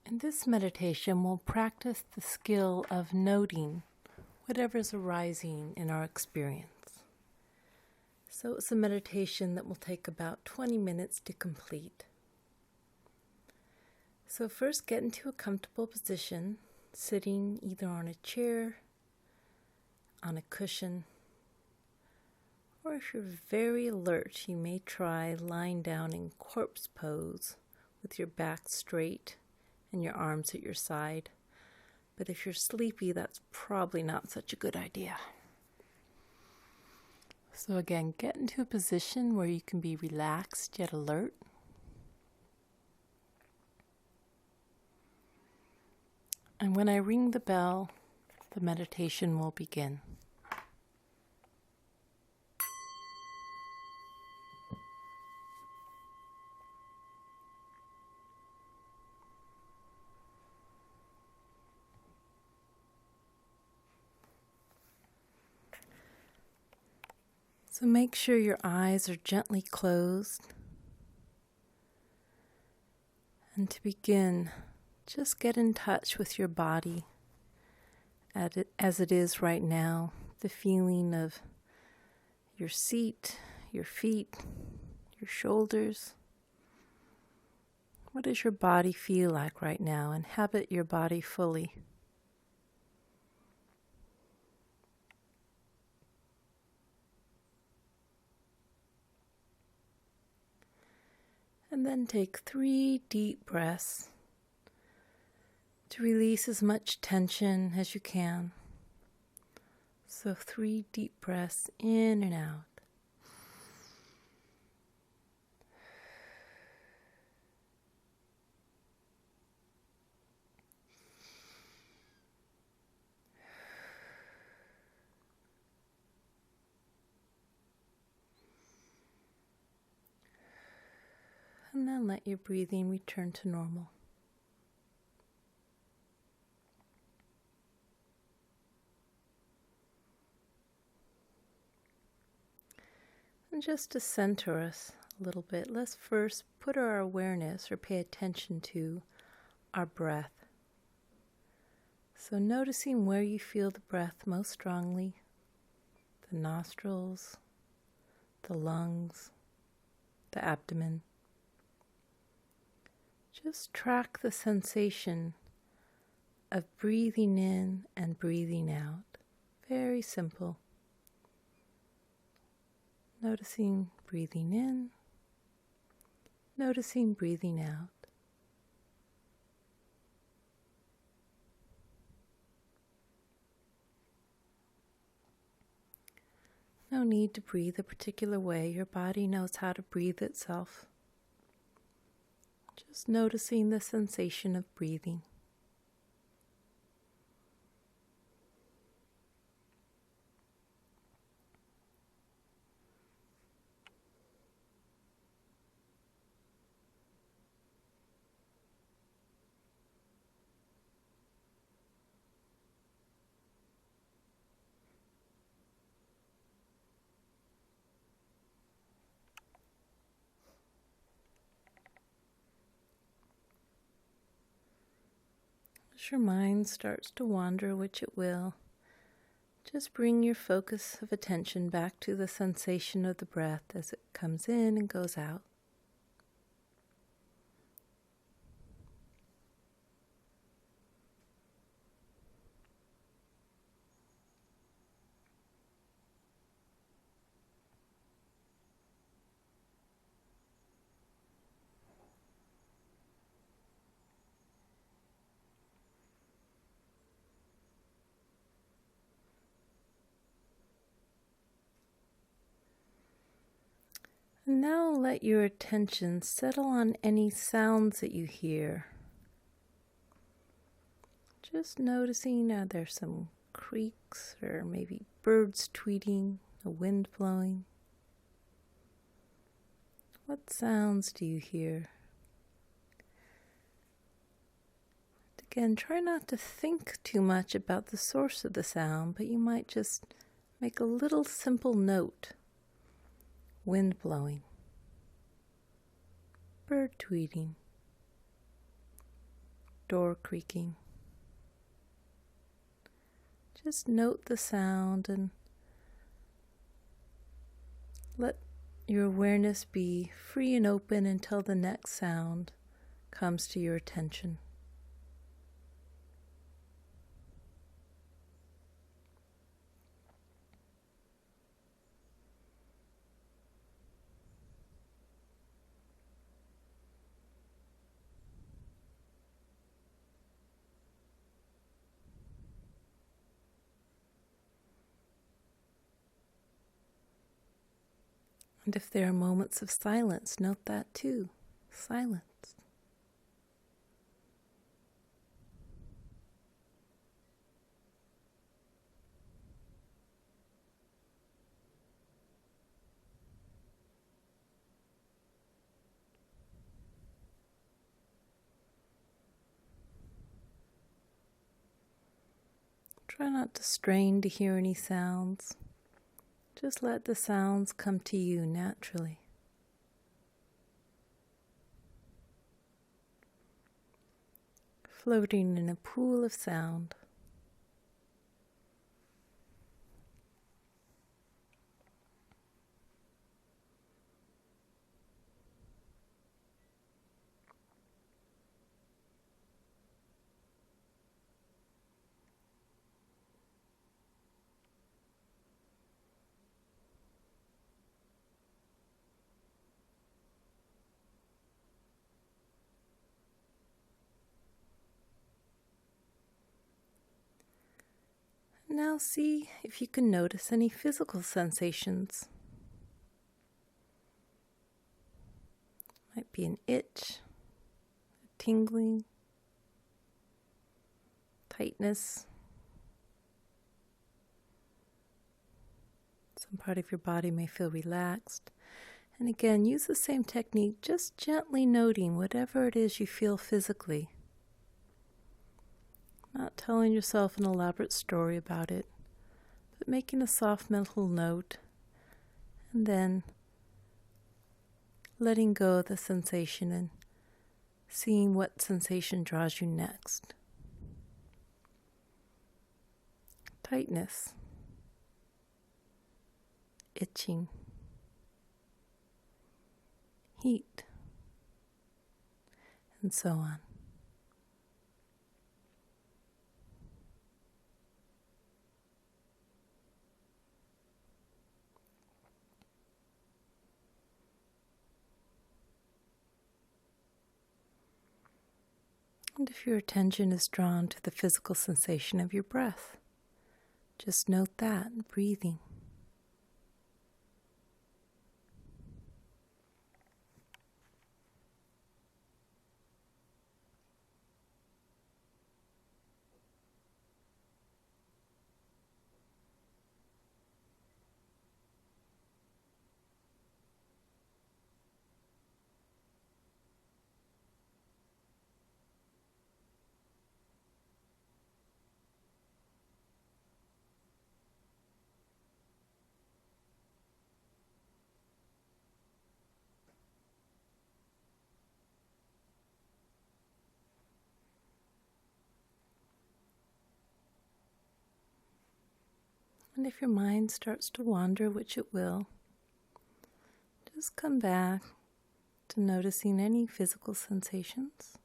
In this meditation, we'll practice the skill of noting whatever's arising in our experience. So it's a meditation that will take about 20 minutes to complete. So first, get into a comfortable position, sitting either on a chair, on a cushion, or if you're very alert, you may try lying down in corpse pose with your back straight and your arms at your side. But if you're sleepy, that's probably not such a good idea. So again, get into a position where you can be relaxed yet alert. And when I ring the bell, the meditation will begin. So make sure your eyes are gently closed. And to begin, just get in touch with your body as it is right now. The feeling of your seat, your feet, your shoulders. What does your body feel like right now? Inhabit your body fully. And then take 3 deep breaths to release as much tension as you can. So 3 deep breaths in and out. And then let your breathing return to normal. And just to center us a little bit, let's first put our awareness or pay attention to our breath. So noticing where you feel the breath most strongly, the nostrils, the lungs, the abdomen. Just track the sensation of breathing in and breathing out. Very simple. Noticing breathing in, noticing breathing out. No need to breathe a particular way. Your body knows how to breathe itself. Just noticing the sensation of breathing. As your mind starts to wander, which it will, just bring your focus of attention back to the sensation of the breath as it comes in and goes out. And now let your attention settle on any sounds that you hear. Just noticing, are there some creaks or maybe birds tweeting, the wind blowing? What sounds do you hear? Again, try not to think too much about the source of the sound, but you might just make a little simple note. Wind blowing, bird tweeting, door creaking. Just note the sound and let your awareness be free and open until the next sound comes to your attention. And if there are moments of silence, note that too. Silence. Try not to strain to hear any sounds. Just let the sounds come to you naturally. Floating in a pool of sound. Now see if you can notice any physical sensations. Might be an itch, a tingling, tightness. Some part of your body may feel relaxed. And again, use the same technique, just gently noting whatever it is you feel physically. Not telling yourself an elaborate story about it, but making a soft mental note and then letting go of the sensation and seeing what sensation draws you next. Tightness, itching, heat, and so on. And if your attention is drawn to the physical sensation of your breath, just note that, breathing. And if your mind starts to wander, which it will, just come back to noticing any physical sensations.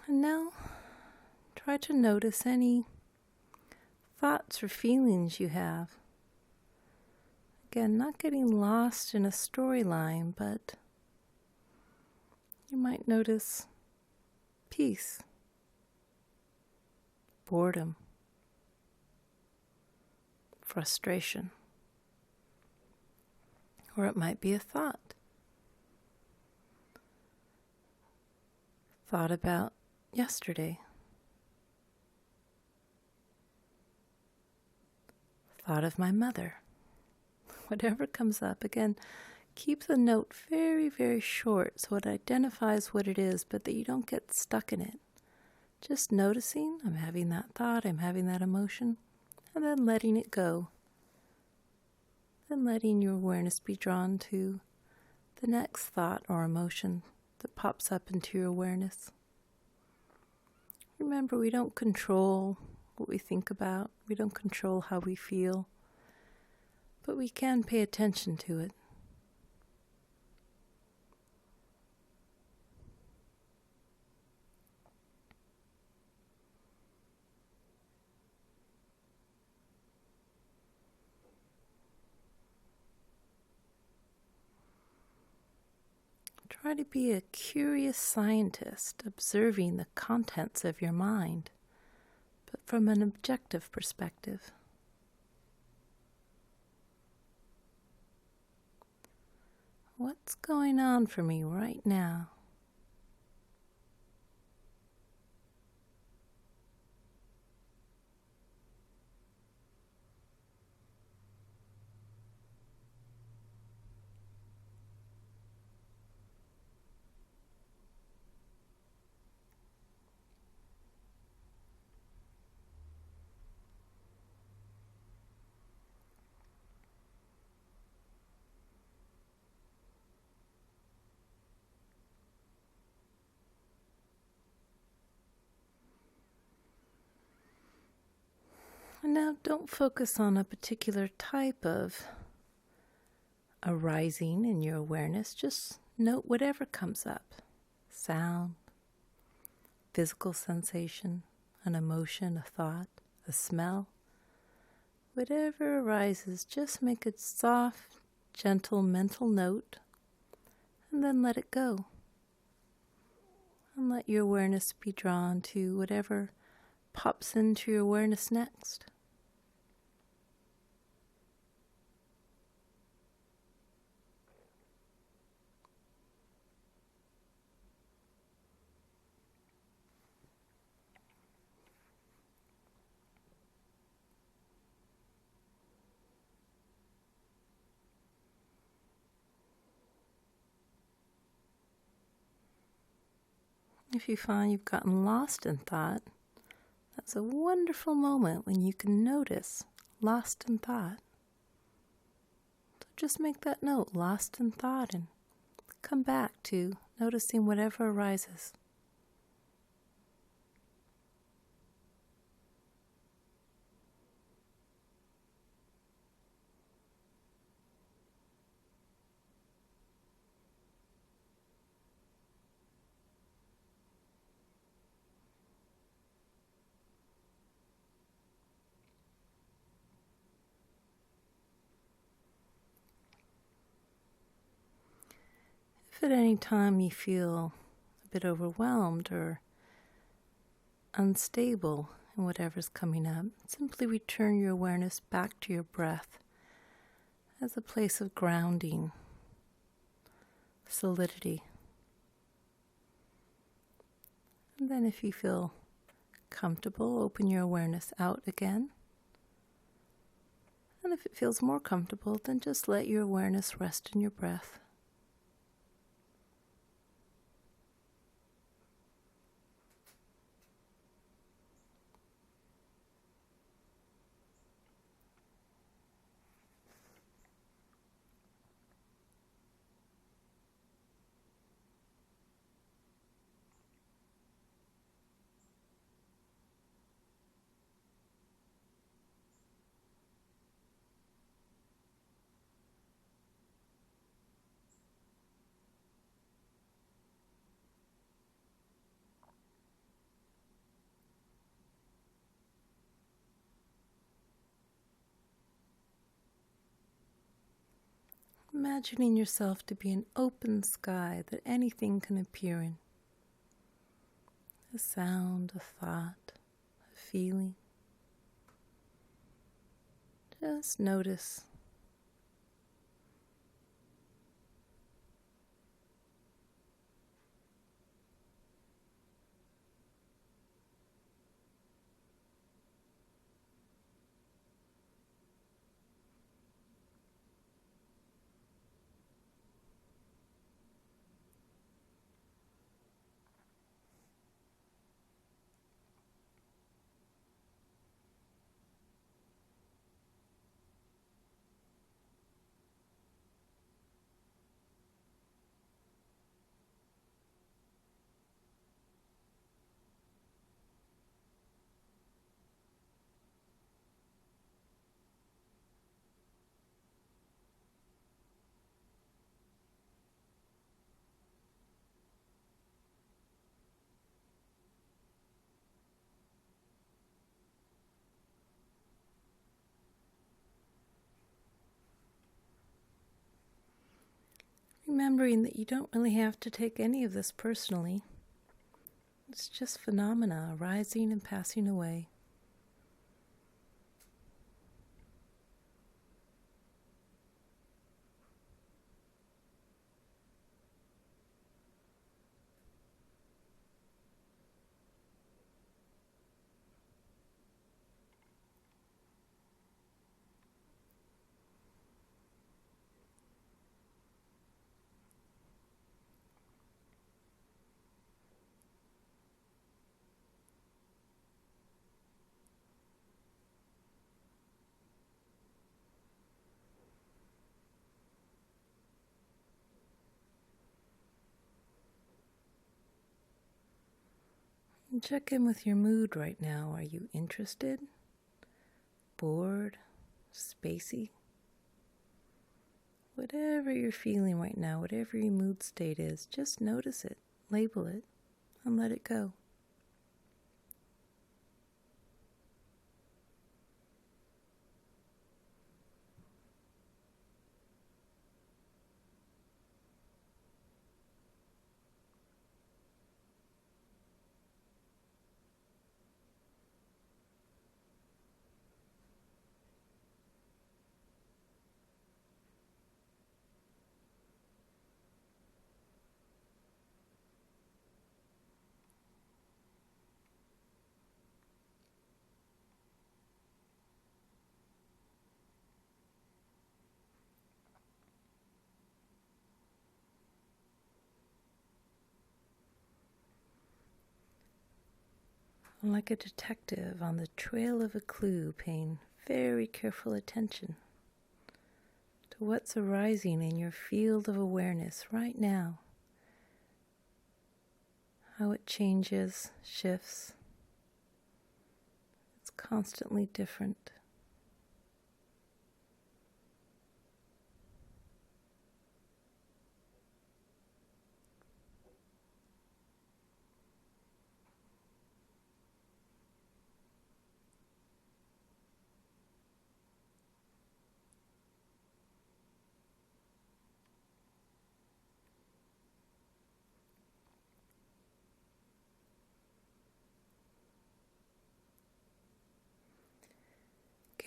And now try to notice any thoughts or feelings you have. Again, not getting lost in a storyline, but you might notice peace, boredom, frustration, or it might be a thought. Thought about yesterday. Thought of my mother. Whatever comes up, again, keep the note very, very short so it identifies what it is, but that you don't get stuck in it. Just noticing I'm having that thought, I'm having that emotion, and then letting it go. Then letting your awareness be drawn to the next thought or emotion that pops up into your awareness. Remember, we don't control what we think about, we don't control how we feel, but we can pay attention to it. Try to be a curious scientist, observing the contents of your mind, but from an objective perspective. What's going on for me right now? And now don't focus on a particular type of arising in your awareness. Just note whatever comes up. Sound, physical sensation, an emotion, a thought, a smell. Whatever arises, just make a soft, gentle mental note and then let it go. And let your awareness be drawn to whatever pops into your awareness next. If you find you've gotten lost in thought, that's a wonderful moment when you can notice lost in thought. So just make that note, lost in thought, and come back to noticing whatever arises. If at any time you feel a bit overwhelmed or unstable in whatever's coming up, simply return your awareness back to your breath as a place of grounding, solidity. And then if you feel comfortable, open your awareness out again. And if it feels more comfortable, then just let your awareness rest in your breath. Imagining yourself to be an open sky that anything can appear in. A sound, a thought, a feeling. Just notice. Remembering that you don't really have to take any of this personally. It's just phenomena arising and passing away. And check in with your mood right now. Are you interested? Bored? Spacey? Whatever you're feeling right now, whatever your mood state is, just notice it, label it, and let it go. Like a detective on the trail of a clue, paying very careful attention to what's arising in your field of awareness right now, how it changes, shifts. It's constantly different.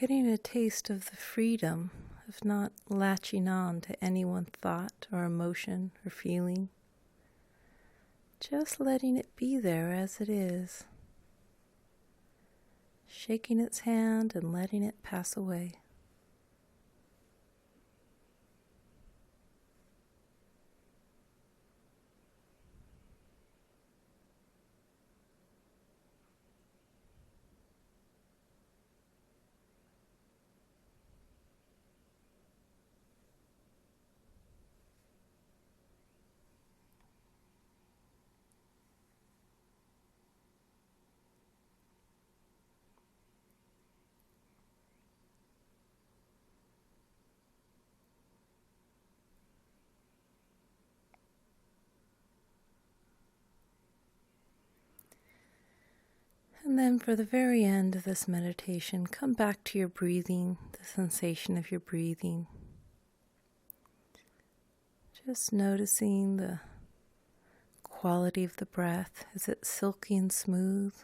Getting a taste of the freedom of not latching on to any one thought or emotion or feeling. Just letting it be there as it is. Shaking its hand and letting it pass away. And then for the very end of this meditation, come back to your breathing, the sensation of your breathing. Just noticing the quality of the breath. Is it silky and smooth?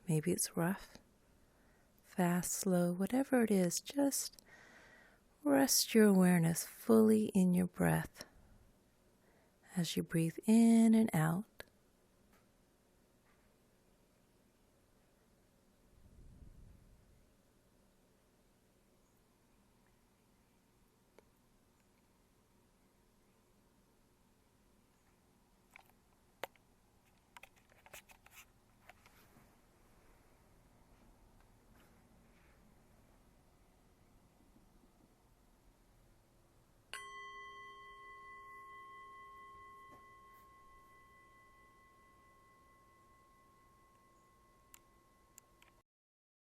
Maybe it's rough, fast, slow, whatever it is. Just rest your awareness fully in your breath as you breathe in and out.